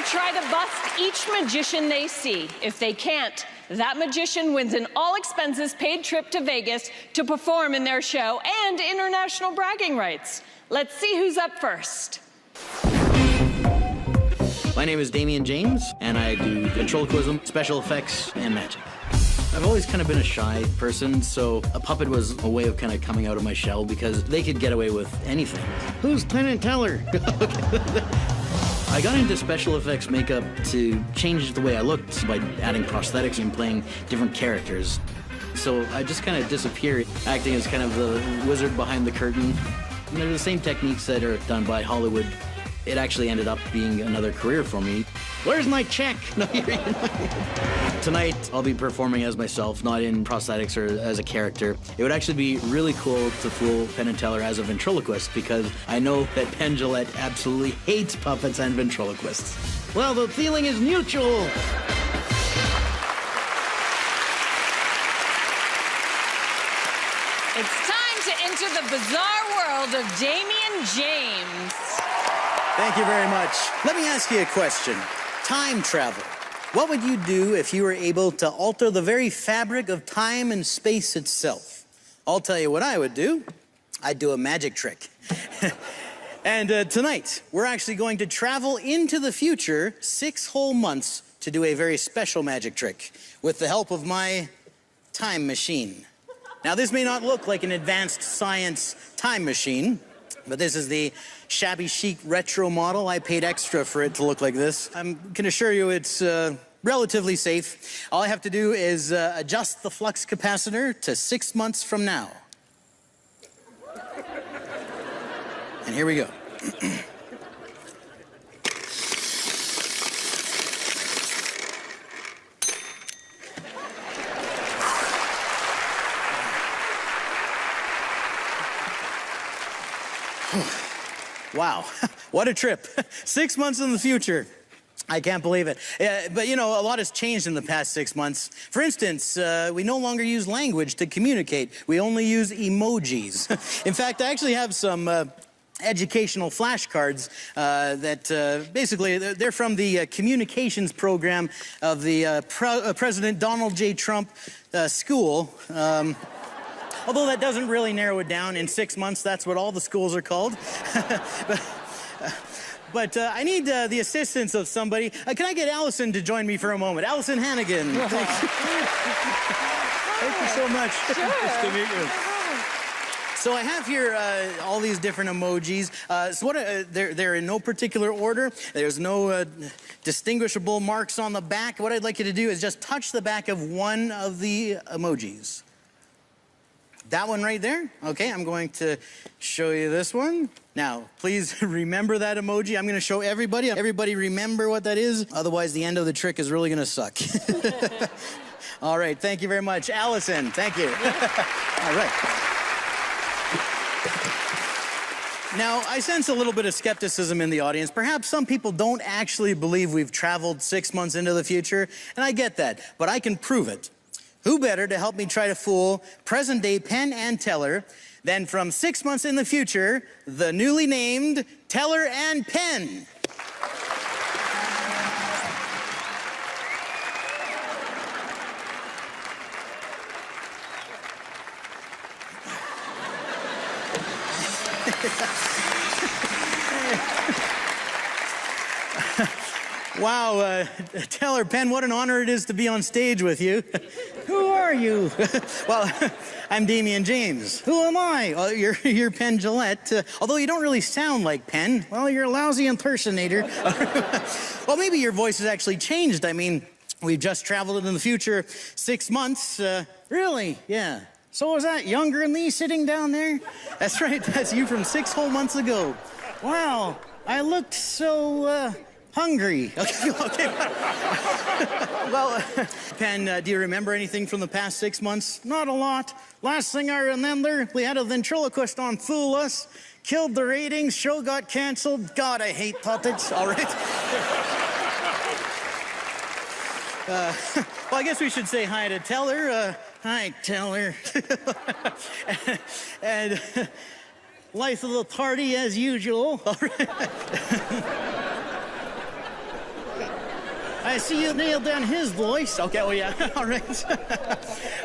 gonna try to bust each magician they see. If they can't, that magician wins an all-expenses-paid trip to Vegas to perform in their show and international bragging rights. Let's see who's up first. My name is Damian James, and I do ventriloquism, special effects, and magic. I've always kind of been a shy person, so a puppet was a way of kind of coming out of my shell because they could get away with anything. Who's Penn and Teller? I got into special effects makeup to change the way I looked by adding prosthetics and playing different characters. So I just kind of disappeared, acting as kind of the wizard behind the curtain. And they're the same techniques that are done by Hollywood. It actually ended up being another career for me. Where's my check? No, Tonight, I'll be performing as myself, not in prosthetics or as a character. It would actually be really cool to fool Penn and Teller as a ventriloquist because I know that Penn Jillette absolutely hates puppets and ventriloquists. Well, the feeling is mutual. It's time to enter the bizarre world of Damian James. Thank you very much. Let me ask you a question. Time travel. What would you do if you were able to alter the very fabric of time and space itself? I'll tell you what I would do. I'd do a magic trick. And tonight, we're actually going to travel into the future 6 whole months to do a very special magic trick with the help of my time machine. Now, this may not look like an advanced science time machine, but this is the shabby chic retro model. I paid extra for it to look like this. I can assure you it's relatively safe. All I have to do is adjust the flux capacitor to 6 months from now. And here we go. Wow, what a trip. 6 months in the future. I can't believe it. But you know, a lot has changed in the past 6 months. For instance, we no longer use language to communicate. We only use emojis. In fact, I actually have some educational flashcards that basically, they're from the communications program of the President Donald J. Trump school. Although that doesn't really narrow it down. In 6 months, that's what all the schools are called. But I need the assistance of somebody. Can I get Allison to join me for a moment? Allison Hannigan. Thank you. Thank you so much. Sure. Nice to meet you. So I have here all these different emojis. So what they're in no particular order. There's no distinguishable marks on the back. What I'd like you to do is just touch the back of one of the emojis. That one right there? Okay, I'm going to show you this one. Now, please remember that emoji. I'm gonna show everybody. Everybody remember what that is. Otherwise, the end of the trick is really gonna suck. All right, thank you very much. Allison, thank you. All right. Now, I sense a little bit of skepticism in the audience. Perhaps some people don't actually believe we've traveled 6 months into the future, and I get that, but I can prove it. Who better to help me try to fool present-day Penn and Teller than from 6 months in the future, the newly named Teller and Penn? Wow, Teller, Penn, what an honor it is to be on stage with you. Who are you? Well, I'm Damian James. Who am I? Oh, you're Penn Jillette. Although you don't really sound like Penn. Well, you're a lousy impersonator. Well, maybe your voice has actually changed. I mean, we've just traveled in the future 6 months. Really? Yeah. So was that younger than me sitting down there? That's right. That's you from 6 whole months ago. Wow. I looked so, hungry. Okay. Well, Penn, do you remember anything from the past 6 months? Not a lot. Last thing I remember, we had a ventriloquist on Fool Us, killed the ratings, show got canceled. God, I hate puppets. All right. Well, I guess we should say hi to Teller. Hi, Teller. And life of the party as usual. All right. I see you nailed down his voice. Okay, oh yeah, all right.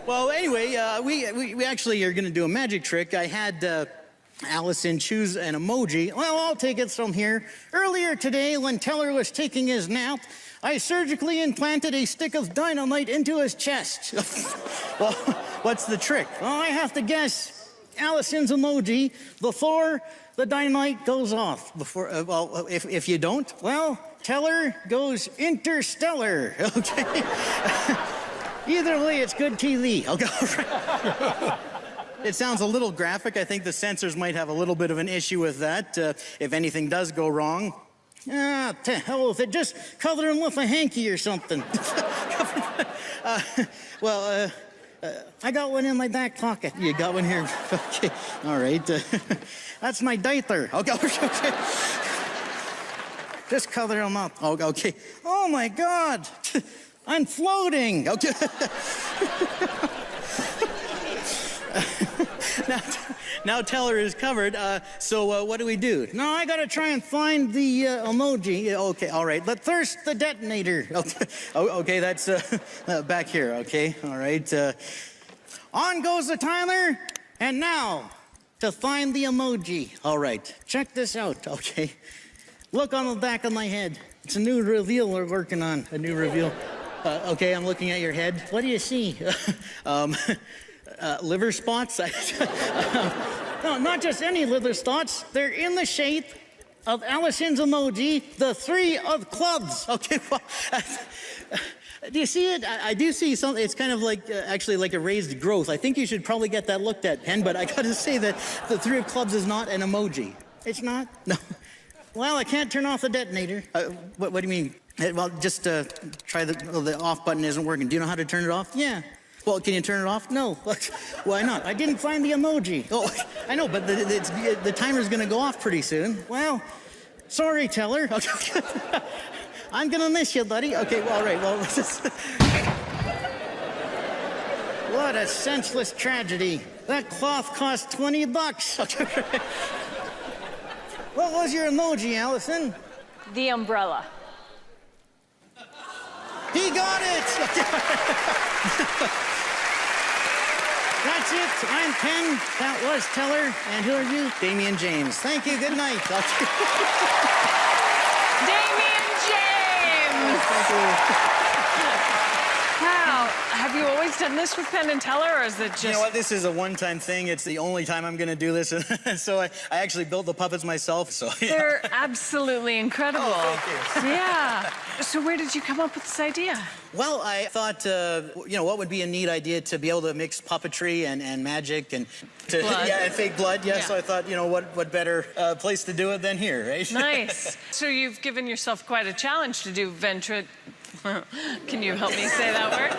Well, anyway, we actually are going to do a magic trick. I had Allison choose an emoji. Well, I'll take it from here. Earlier today, when Teller was taking his nap, I surgically implanted a stick of dynamite into his chest. Well, what's the trick? Well, I have to guess Allison's emoji before the dynamite goes off. Before, well, if you don't, well, Teller goes interstellar. Okay. Either way, it's good TV. Okay. It sounds a little graphic. I think the censors might have a little bit of an issue with that if anything does go wrong. Ah, to hell with it. Just cover him with a hanky or something. I got one in my back pocket. You got one here? Okay, all right. That's my diaper. Okay. Just cover him up. Okay. Oh, my God. I'm floating. Okay. Now Teller is covered, so what do we do? No, I gotta try and find the emoji. Okay, all right. But first, the detonator. Okay, okay, that's back here, okay? All right. On goes the timer, and now, to find the emoji. All right, check this out, okay? Look on the back of my head. It's a new reveal we're working on, a new reveal. Okay, I'm looking at your head. What do you see? Liver spots? No, not just any liver spots. They're in the shape of Allison's emoji, the 3 of clubs. Okay, well, do you see it? I do see something. It's kind of like, actually like a raised growth. I think you should probably get that looked at, Penn, but I gotta say that the 3 of clubs is not an emoji. It's not? No. Well, I can't turn off the detonator. What do you mean? Well, just try the off button isn't working. Do you know how to turn it off? Yeah. Well, can you turn it off? No. Why not? I didn't find the emoji. Oh, I know, but the timer's gonna go off pretty soon. Well, sorry, Teller. Okay. I'm gonna miss you, buddy. Okay, well, all right, well, what a senseless tragedy. That cloth cost $20. Okay. What was your emoji, Allison? The umbrella. He got it! That's it. I'm Penn. That was Teller. And who are you? Damian James. Thank you. Good night. Damian James! Thank you. Wow. Have you always done this with Penn and Teller, or is it just... You know what? This is a one-time thing. It's the only time I'm going to do this. So I actually built the puppets myself. So yeah. They're absolutely incredible. Oh, thank you. Yeah. So where did you come up with this idea? Well, I thought, you know, what would be a neat idea to be able to mix puppetry and magic and blood. Yeah, and fake blood. Yeah, Yeah. So I thought, you know, what better place to do it than here, right? Nice. So you've given yourself quite a challenge to do Can you help me say that word?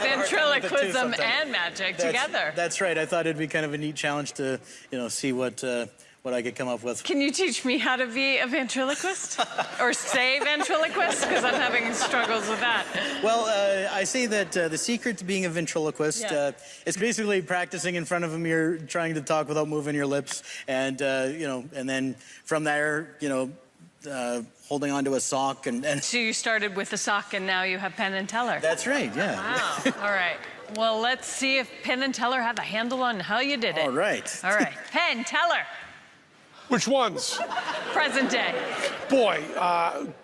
Ventriloquism and magic together. That's right. I thought it'd be kind of a neat challenge to, you know, see what I could come up with. Can you teach me how to be a ventriloquist? Or say ventriloquist? Because I'm having struggles with that. Well, I say that the secret to being a ventriloquist is basically practicing in front of a mirror, trying to talk without moving your lips, and, you know, and then from there, you know, holding onto a sock and... So you started with a sock and now you have Penn and Teller. That's right, yeah. Wow. All right. Well, let's see if Penn and Teller have a handle on how you did it. All right. All right. Penn, Teller. Which ones? Present day. Boy,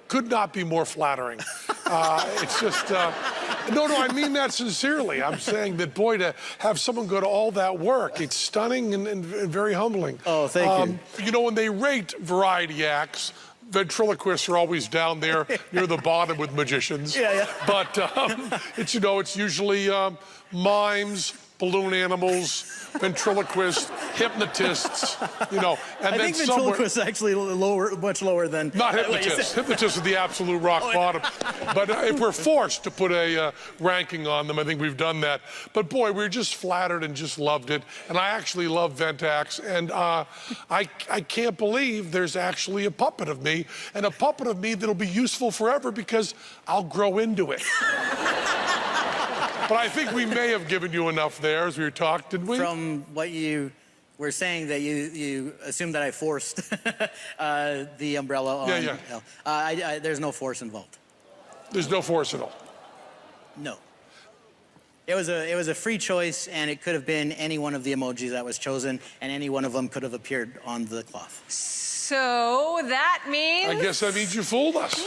could not be more flattering. It's just, no, I mean that sincerely. I'm saying that, boy, to have someone go to all that work, it's stunning and very humbling. Oh, thank you. You know, when they rate variety acts, ventriloquists are always down there near the bottom with magicians. Yeah. But it's, you know, it's usually mimes, balloon animals, ventriloquists, hypnotist, you know, and I then think ventriloquists actually much lower than... Not hypnotists. Hypnotists are the absolute rock bottom. But if we're forced to put a ranking on them, I think we've done that. But boy, we're just flattered and just loved it. And I actually love Ventax. And I can't believe there's actually a puppet of me, and a puppet of me that'll be useful forever because I'll grow into it. But I think we may have given you enough there as we talked, didn't we? From what you were saying, that you assumed that I forced the umbrella on. Yeah. There's no force involved. There's no force at all. No. It was a free choice, and it could have been any one of the emojis that was chosen, and any one of them could have appeared on the cloth. So that means... I guess that means you fooled us. Yeah!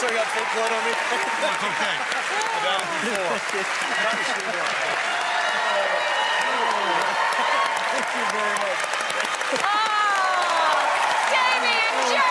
So you got full court on me? That's okay. That'll be 4. Thank you very much. Oh, Damien James!